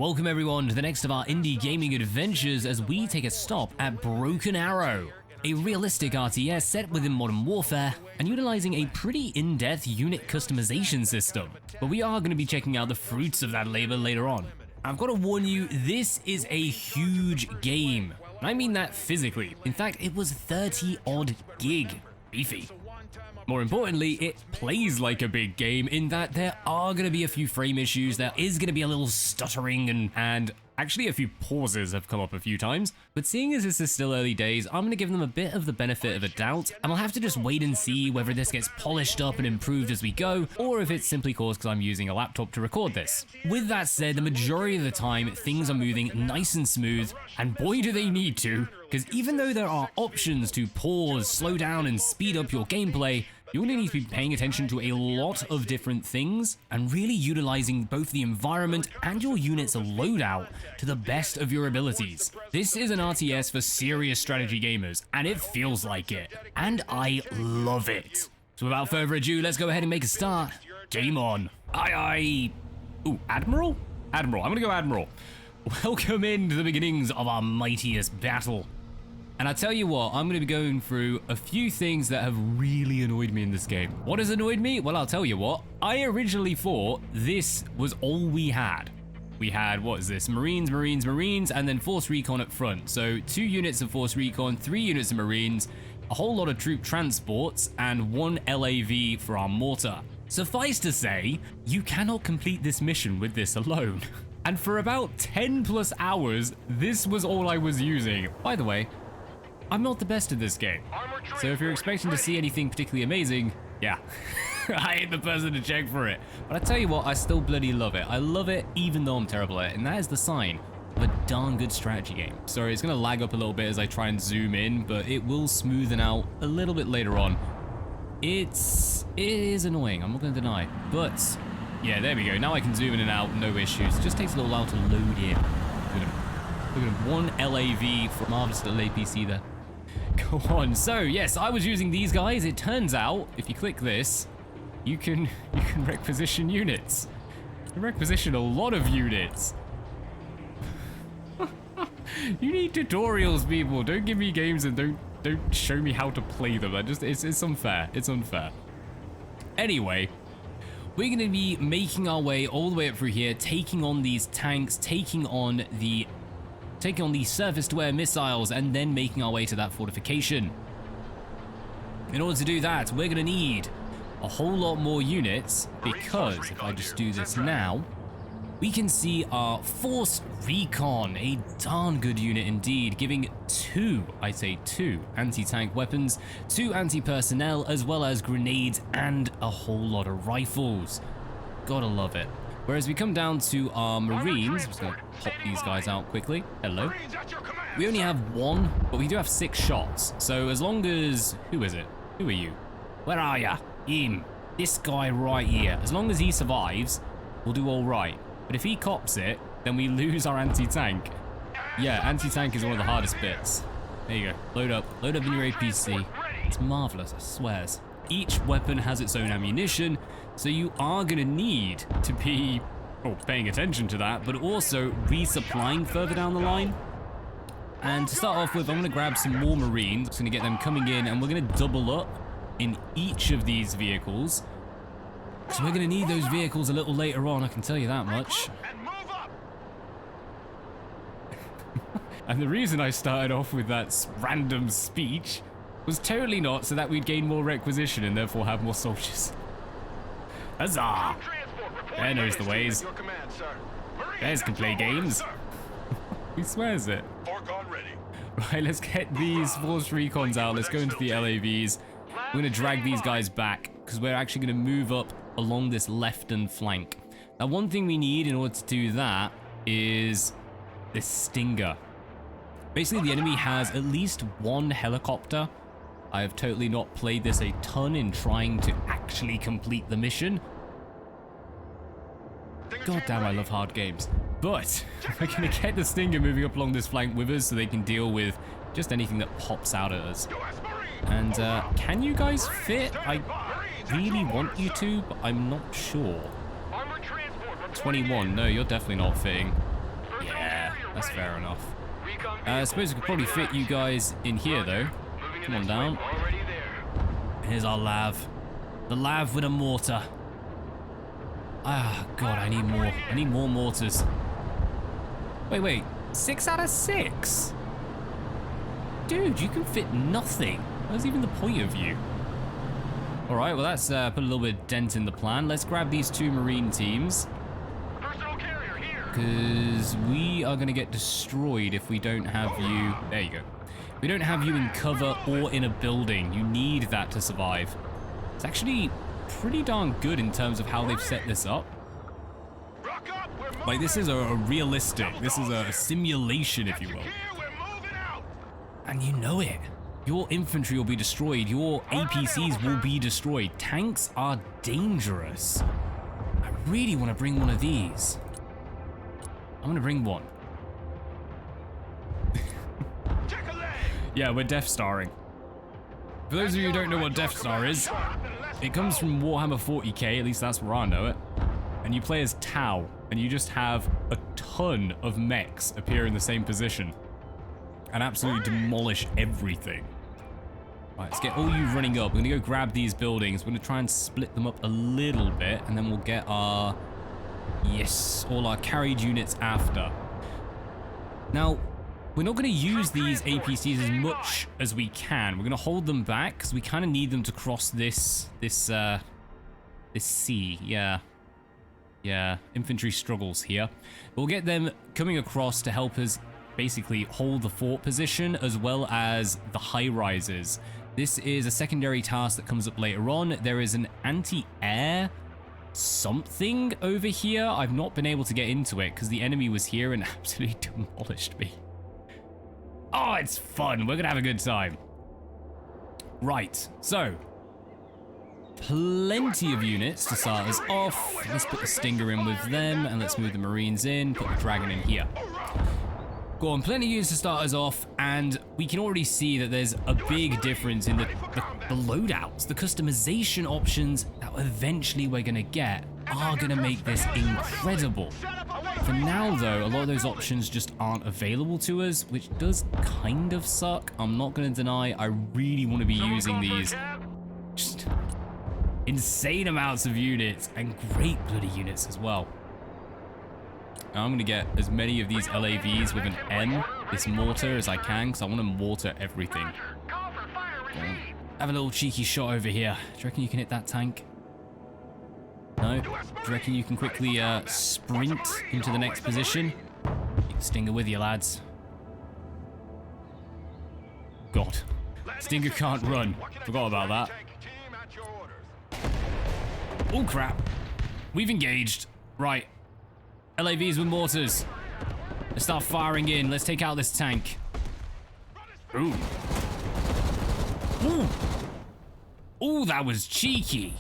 Welcome everyone to the next of our indie gaming adventures as we take a stop at Broken Arrow, a realistic RTS set within Modern Warfare and utilizing a pretty in-depth unit customization system. But we are going to be checking out the fruits of that labor later on. I've got to warn you, this is a huge game. And I mean that physically. In fact, it was 30 odd gig. Beefy. More importantly, it plays like a big game in that there are going to be a few frame issues, there is going to be a little stuttering and actually a few pauses have come up a few times. But seeing as this is still early days, I'm going to give them a bit of the benefit of a doubt, and I'll have to just wait and see whether this gets polished up and improved as we go, or if it's simply caused because I'm using a laptop to record this. With that said, the majority of the time, things are moving nice and smooth, and boy do they need to, because even though there are options to pause, slow down, and speed up your gameplay, you only need to be paying attention to a lot of different things and really utilizing both the environment and your unit's loadout to the best of your abilities. This is an RTS for serious strategy gamers, and it feels like it. And I love it. So without further ado, let's go ahead and make a start. Game on. Aye. Ooh, Admiral? Admiral. I'm gonna go Admiral. Welcome into the beginnings of our mightiest battle. And I tell you what, I'm going to be going through a few things that have really annoyed me in this game. What has annoyed me? Well, I'll tell you what. I originally thought this was all we had. We had, what is this? Marines, and then Force Recon up front. So 2 units of Force Recon, 3 units of Marines, a whole lot of troop transports, and 1 LAV for our mortar. Suffice to say, you cannot complete this mission with this alone. And for about 10 plus hours, this was all I was using. By the way, I'm not the best at this game, so if you're expecting to see anything particularly amazing, yeah, I ain't the person to check for it. But I tell you what, I still bloody love it. I love it even though I'm terrible at it, and that is the sign of a darn good strategy game. Sorry, it's gonna lag up a little bit as I try and zoom in, but it will smoothen out a little bit later on. It is annoying, I'm not gonna deny, but yeah, there we go. Now I can zoom in and out, no issues. It just takes a little while to load in. Look at him. 1 LAV for marvelous little APC there. Go on. So yes, I was using these guys. It turns out if you click this, you can requisition units. You can requisition a lot of units. You need tutorials, people. Don't give me games and don't show me how to play them. It's unfair. It's unfair. Anyway, we're going to be making our way all the way up through here, taking on these tanks, taking on the surface-to-air missiles, and then making our way to that fortification. In order to do that, we're going to need a whole lot more units, because if I just do this now, we can see our Force Recon, a darn good unit indeed, giving 2 anti-tank weapons, 2 anti-personnel, as well as grenades and a whole lot of rifles. Gotta love it. Whereas we come down to our Marines, I'm just going to pop these guys out quickly. Hello. We only have 1, but we do have 6 shots. So as long as... Who is it? Who are you? Where are ya? Him. This guy right here. As long as he survives, we'll do all right. But if he cops it, then we lose our anti-tank. Yeah, anti-tank is one of the hardest bits. There you go. Load up. Load up in your APC. It's marvelous, I swears. Each weapon has its own ammunition, so you are going to need to be paying attention to that, but also resupplying further down the line. And to start off with, I'm going to grab some more Marines. I'm just going to get them coming in, and we're going to double up in each of these vehicles. So we're going to need those vehicles a little later on, I can tell you that much. And the reason I started off with that random speech was totally not so that we'd gain more requisition and therefore have more soldiers. Huzzah! Bear knows the ways. Bears can play games. He swears it. Right, let's get these Force Recons out. Let's go into the LAVs. We're going to drag these guys back because we're actually going to move up along this left-hand flank. Now, one thing we need in order to do that is this Stinger. Basically, the enemy has at least 1 helicopter. I have totally not played this a ton in trying to actually complete the mission. God damn, I love hard games. But we're going to get the Stinger moving up along this flank with us so they can deal with just anything that pops out at us. And can you guys fit? I really want you to, but I'm not sure. 21, no, you're definitely not fitting. That's fair enough. I suppose we could probably fit you guys in here, though. Come on down. Here's our lav. The lav with a mortar. Ah, God, I need more. I need more mortars. Wait. 6 out of 6? Dude, you can fit nothing. What's even the point of you? All right, well, that's put a little bit of dent in the plan. Let's grab these 2 Marine teams. Because we are going to get destroyed if we don't have you... There you go. We don't have you in cover or in a building. You need that to survive. It's actually pretty darn good in terms of how they've set this up. Like, this is a realistic, this is a simulation, if you will. And you know it. Your infantry will be destroyed. Your APCs will be destroyed. Tanks are dangerous. I really want to bring one of these. I'm going to bring one. Yeah, we're Death Starring. For those of you who don't know what Death Star is, it comes from Warhammer 40k, at least that's where I know it. And you play as Tau, and you just have a ton of mechs appear in the same position and absolutely demolish everything. Right, let's get all you running up. We're gonna go grab these buildings. We're gonna try and split them up a little bit, and then we'll get our, yes, all our carried units after. Now, we're not gonna use these APCs as much as we can. We're gonna hold them back because we kind of need them to cross this sea. Yeah, infantry struggles here. We'll get them coming across to help us basically hold the fort position as well as the high rises. This is a secondary task that comes up later on. There is an anti-air something over here. I've not been able to get into it because the enemy was here and absolutely demolished me. Oh, it's fun. We're gonna have a good time. Right, so plenty of units to start us off. Let's put the Stinger in with them, and let's move the Marines in, put the Dragon in here. Go on, plenty of units to start us off, and we can already see that there's a big difference in the loadouts. The customization options that eventually we're gonna get are gonna make this incredible. For now, though, a lot of those options just aren't available to us, which does kind of suck. I'm not gonna deny, I really want to be using these. Just insane amounts of units and great bloody units as well. Now I'm gonna get as many of these LAVs with an M, this mortar, as I can, because I want to mortar everything. Have a little cheeky shot over here. Do you reckon you can hit that tank? No? Do you reckon you can quickly sprint into the next position? Keep the Stinger with you, lads. God. Stinger can't run. Forgot about that. Oh crap. We've engaged. Right. LAVs with mortars. Let's start firing in. Let's take out this tank. Ooh. Ooh. Ooh, that was cheeky.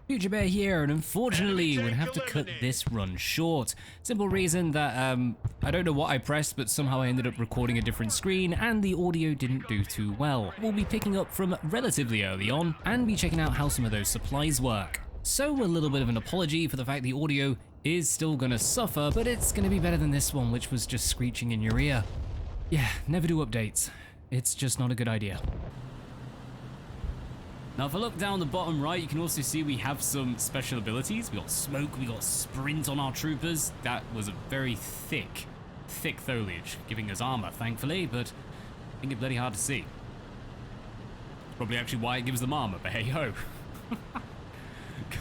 Future Bear here, and unfortunately would have to cut this run short. Simple reason that I don't know what I pressed, but somehow I ended up recording a different screen and the audio didn't do too well. We'll be picking up from relatively early on and be checking out how some of those supplies work. So a little bit of an apology for the fact the audio is still gonna suffer, but it's gonna be better than this one, which was just screeching in your ear. Yeah, never do updates. It's just not a good idea. Now, if I look down the bottom right, you can also see we have some special abilities. We got smoke, we got sprint on our troopers. That was a very thick foliage, giving us armor, thankfully, but I think it's bloody hard to see. Probably actually why it gives them armor, but hey ho.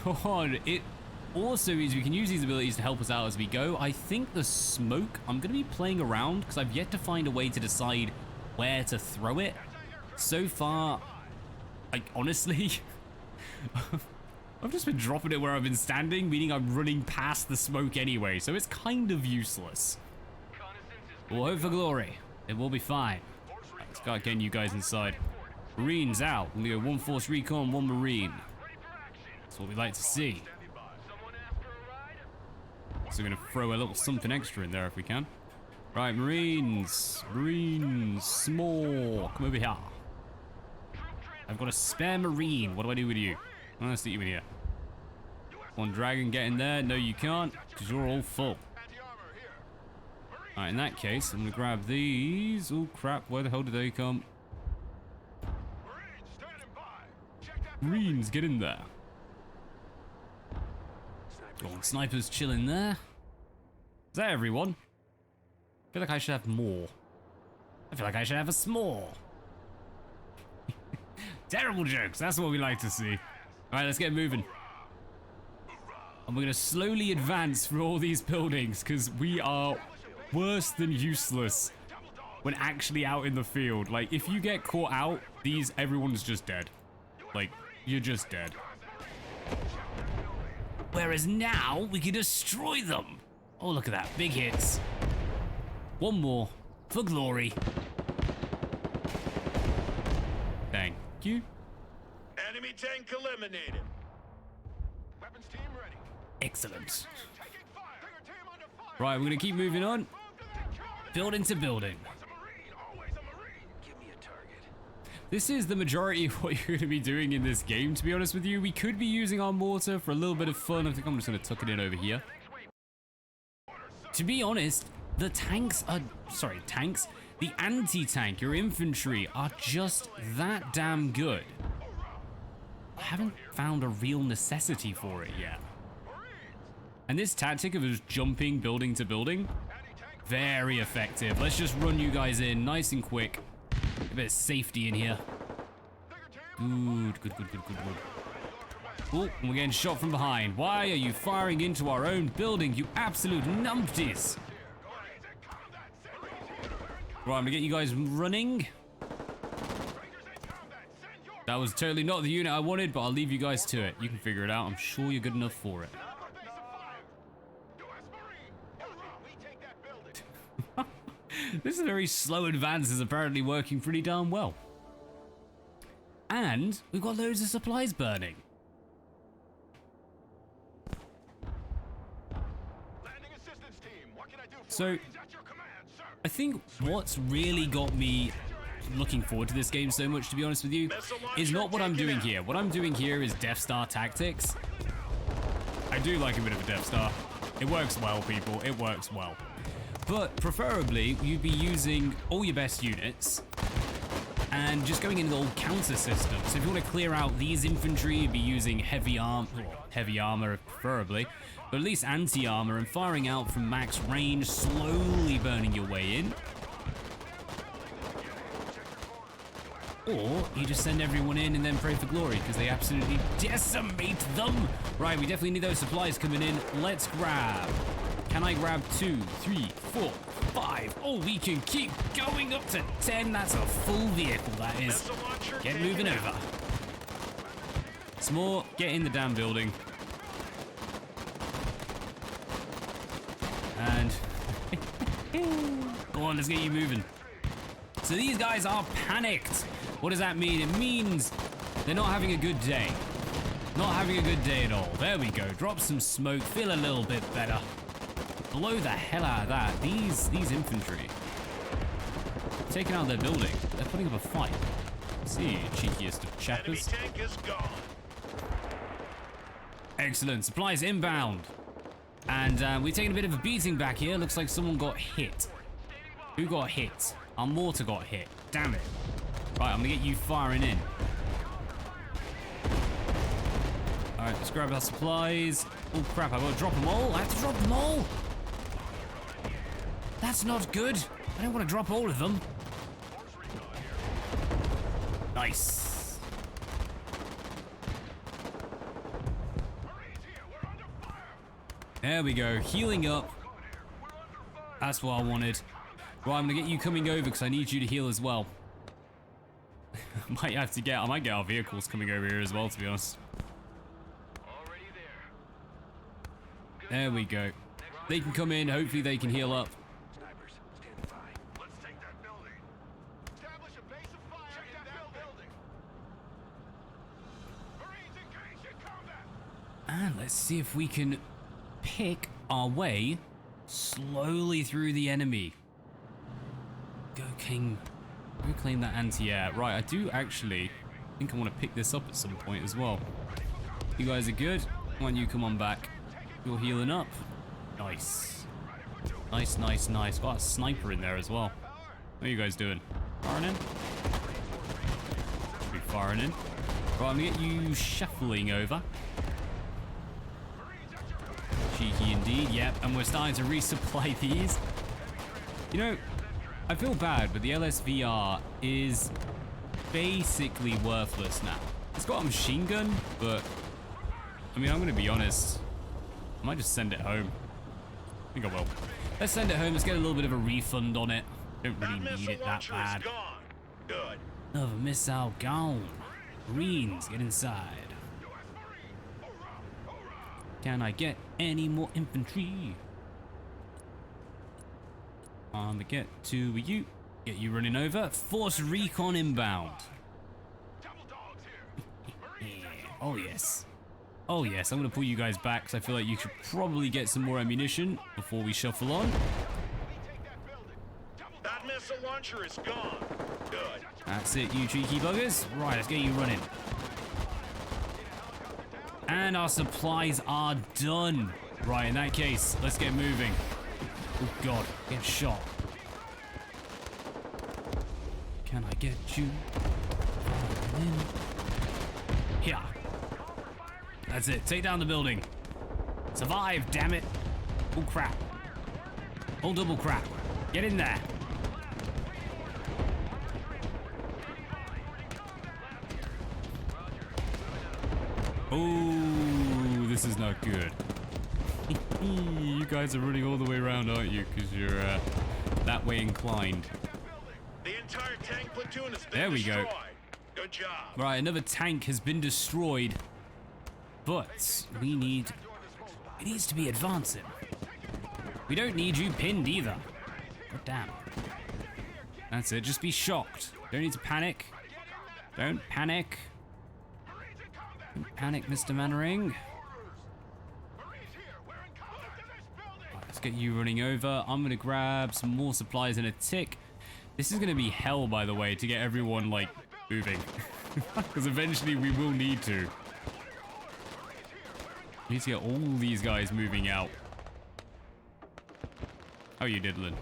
Go on, it also means we can use these abilities to help us out as we go. I think the smoke, I'm going to be playing around because I've yet to find a way to decide where to throw it. So far, like, honestly, I've just been dropping it where I've been standing, meaning I'm running past the smoke anyway, so it's kind of useless. We'll hope for glory. It will be fine. Right, let's start getting you guys inside. Marines out. We're going to go 1 force recon, 1 Marine. That's what we like to see. So we're going to throw a little something extra in there if we can. Right, Marines. Marines. Small. Come over here. I've got a spare Marine. What do I do with you? I'm gonna stick you in here. One Dragon, get in there. No, you can't, because you're all full. Alright, in that case, I'm gonna grab these. Oh crap, where the hell did they come? Marines, get in there. Go on, snipers chilling there. Is that everyone? I feel like I should have more. I feel like I should have a small. Terrible jokes, that's what we like to see. Alright, let's get moving. And we're gonna slowly advance through all these buildings because we are worse than useless when actually out in the field. Like, if you get caught out, everyone's just dead. Like, you're just dead. Whereas now, we can destroy them. Oh, look at that, big hits. One more, for glory. Thank you. Enemy tank eliminated. Weapons team ready. Excellent. Right, we're gonna keep moving on. Building to building. This is the majority of what you're gonna be doing in this game, to be honest with you. We could be using our mortar for a little bit of fun. I think I'm just gonna tuck it in over here. To be honest, the anti-tank, your infantry, are just that damn good. I haven't found a real necessity for it yet. And this tactic of just jumping building to building, very effective. Let's just run you guys in nice and quick. A bit of safety in here. Good. Oh, and we're getting shot from behind. Why are you firing into our own building, you absolute numpties? Right, I'm gonna get you guys running. That was totally not the unit I wanted, but I'll leave you guys to it. You can figure it out. I'm sure you're good enough for it. This very slow advance is apparently working pretty darn well. And we've got loads of supplies burning. So, I think what's really got me looking forward to this game so much, to be honest with you, is not what I'm doing here. What I'm doing here is Death Star tactics. I do like a bit of a Death Star. It works well, people. It works well. But preferably, you'd be using all your best units and just going into the old counter system. So if you want to clear out these infantry, you'd be using heavy armor preferably, but at least anti-armor, and firing out from max range, slowly burning your way in. Or you just send everyone in and then pray for glory because they absolutely decimate them. Right, we definitely need those supplies coming in. Let's grab. Can I grab 2, 3, 4, 5? Oh, we can keep going up to 10. That's a full vehicle, that is. Get moving over. Some more. Get in the damn building. And go on, let's get you moving. So these guys are panicked. What does that mean? It means they're not having a good day. Not having a good day at all. There we go. Drop some smoke. Feel a little bit better. Blow the hell out of that. These infantry. Taking out their building. They're putting up a fight. See, cheekiest of chappers. Enemy tank is gone. Excellent. Supplies inbound. And we're taking a bit of a beating back here. Looks like someone got hit. Who got hit? Our mortar got hit. Damn it. Right, I'm gonna get you firing in. Alright, let's grab our supplies. Oh crap, I've got to drop them all. I have to drop them all. That's not good. I don't want to drop all of them. Nice. There we go, healing up. That's what I wanted. Right, I'm gonna get you coming over because I need you to heal as well. I might get our vehicles coming over here as well, to be honest. There we go. They can come in, hopefully they can heal up. And let's see if we can pick our way slowly through the enemy. Go King. Go claim that anti-air. Right, I do actually think I want to pick this up at some point as well. You guys are good. Why don't you come on back? You're healing up. Nice. Nice, nice, nice. Got a sniper in there as well. What are you guys doing? Firing in? Be firing in. Right, I'm gonna get you shuffling over. Cheeky indeed, yep. And we're starting to resupply these. You know, I feel bad, but the LSVR is basically worthless now. It's got a machine gun, but I mean, I'm gonna be honest. I might just send it home. I think I will. Let's send it home. Let's get a little bit of a refund on it. Don't really need it that bad. Good. Another missile gone. Marines, get inside. Can I get any more infantry? I'm gonna get to you. Get you running over. Force recon inbound. Yeah. Oh yes. Oh yes, I'm gonna pull you guys back because I feel like you should probably get some more ammunition before we shuffle on. That missile launcher is gone. Good. That's it, you cheeky buggers. Right, let's get you running. And our supplies are done. Right, in that case, let's get moving. Oh god, get shot. Can I get you? Here. That's it, take down the building. Survive, damn it. Oh crap. Oh double crap. Get in there. Oh, this is not good. You guys are running all the way around, aren't you? Because you're that way inclined. The entire tank platoon has been There we go. destroyed. Good job. Right, another tank has been destroyed. But it needs to be advancing. We don't need you pinned either. God damn. That's it, just be shocked. Don't need to panic. Don't panic. Don't panic, Mr. Mannering. Right, let's get you running over. I'm gonna grab some more supplies in a tick. This is gonna be hell, by the way, to get everyone, like, moving. Because eventually we will need to. We need to get all these guys moving out. How are you diddling?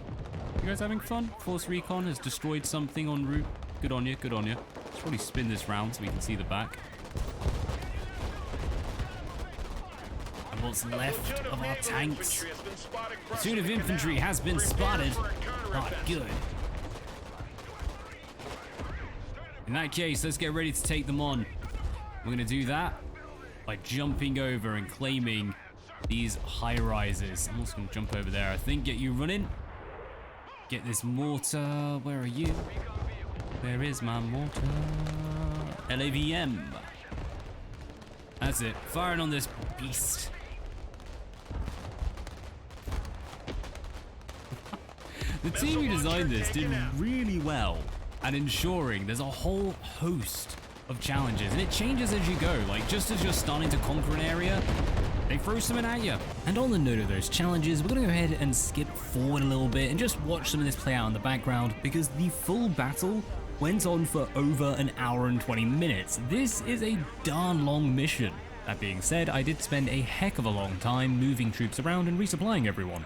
You guys having fun? Force Recon has destroyed something en route. Good on you, good on you. Let's probably spin this round so we can see the back. And what's left of our tanks? The platoon of infantry has been spotted. Not good. In that case, let's get ready to take them on. We're gonna do that by jumping over and claiming these high rises. I'm also gonna jump over there, I think. Get you running. Get this mortar. Where are you? Where is my mortar? LAVM. That's it. Firing on this beast. The team who designed this did really well at ensuring there's a whole host of challenges, and it changes as you go. Like, just as you're starting to conquer an area, they throw something at you. And on the note of those challenges, we're gonna go ahead and skip forward a little bit and just watch some of this play out in the background, because the full battle went on for over an hour and 20 minutes. This is a darn long mission. That being said, I did spend a heck of a long time moving troops around and resupplying everyone.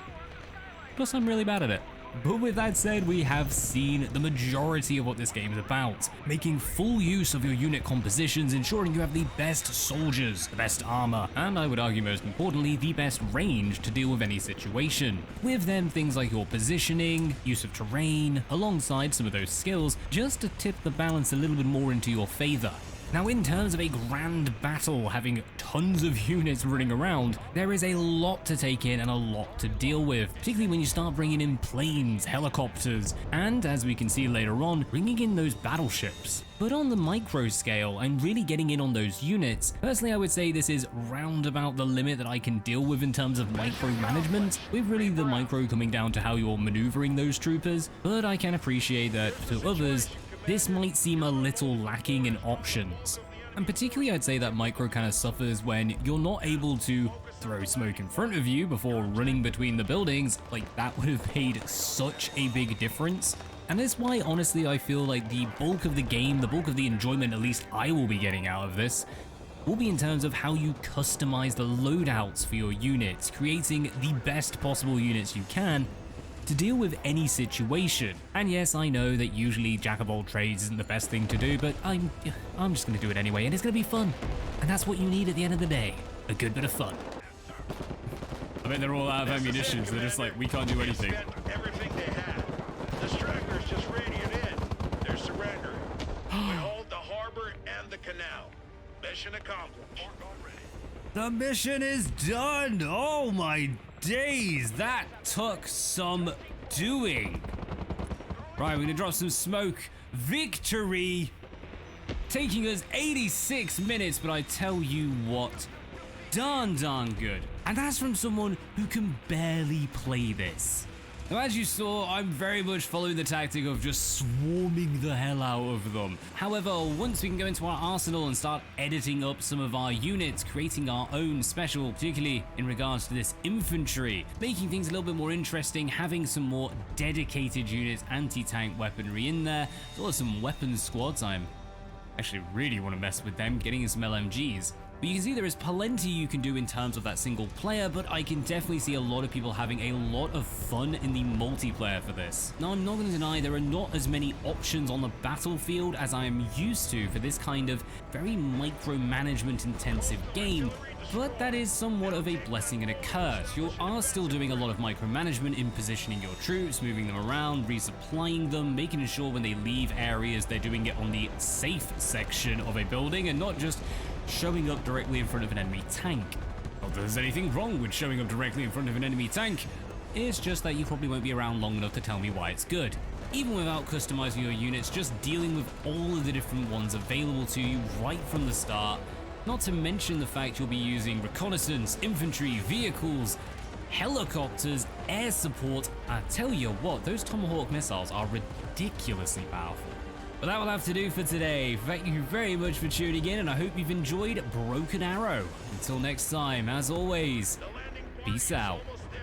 Plus, I'm really bad at it. But with that said, we have seen the majority of what this game is about, making full use of your unit compositions, ensuring you have the best soldiers, the best armor, and I would argue most importantly, the best range to deal with any situation. With them, things like your positioning, use of terrain, alongside some of those skills, just to tip the balance a little bit more into your favor. Now, in terms of a grand battle, having tons of units running around, there is a lot to take in and a lot to deal with, particularly when you start bringing in planes, helicopters, and as we can see later on, bringing in those battleships. But on the micro scale, I'm really getting in on those units. Personally, I would say this is round about the limit that I can deal with in terms of micromanagement, with really the micro coming down to how you're maneuvering those troopers, but I can appreciate that to others, this might seem a little lacking in options. And particularly I'd say that micro kind of suffers when you're not able to throw smoke in front of you before running between the buildings. Like, that would have made such a big difference. And that's why honestly I feel like the bulk of the game, the bulk of the enjoyment at least I will be getting out of this, will be in terms of how you customize the loadouts for your units, creating the best possible units you can, to deal with any situation. And yes, I know that usually jack of all trades isn't the best thing to do, but I'm just gonna do it anyway, and it's gonna be fun. And that's what you need at the end of the day, a good bit of fun. I bet they're all out of ammunition, so they're just like, we can't do anything. Everything they had. The stragglers just radiant in. They're surrendering. We hold the harbor and the canal. Mission accomplished. The mission is done! Oh my days, that took some doing. Right, we're gonna drop some smoke. Victory! Taking us 86 minutes, but I tell you what, darn good. And that's from someone who can barely play this. Now, as you saw, I'm very much following the tactic of just swarming the hell out of them. However, once we can go into our arsenal and start editing up some of our units, creating our own special, particularly in regards to this infantry, making things a little bit more interesting, having some more dedicated units, anti-tank weaponry in there, as well as some weapons squads. I'm actually really want to mess with them, getting in some LMGs. But you can see there is plenty you can do in terms of that single player, but I can definitely see a lot of people having a lot of fun in the multiplayer for this. Now, I'm not going to deny there are not as many options on the battlefield as I am used to for this kind of very micromanagement intensive game, but that is somewhat of a blessing and a curse. You are still doing a lot of micromanagement in positioning your troops, moving them around, resupplying them, making sure when they leave areas they're doing it on the safe section of a building and not just showing up directly in front of an enemy tank. Not that there's anything wrong with showing up directly in front of an enemy tank, it's just that you probably won't be around long enough to tell me why it's good. Even without customizing your units, just dealing with all of the different ones available to you right from the start, not to mention the fact you'll be using reconnaissance, infantry, vehicles, helicopters, air support. I tell you what, those Tomahawk missiles are ridiculously powerful. But that will have to do for today. Thank you very much for tuning in, and I hope you've enjoyed Broken Arrow. Until next time, as always, peace out.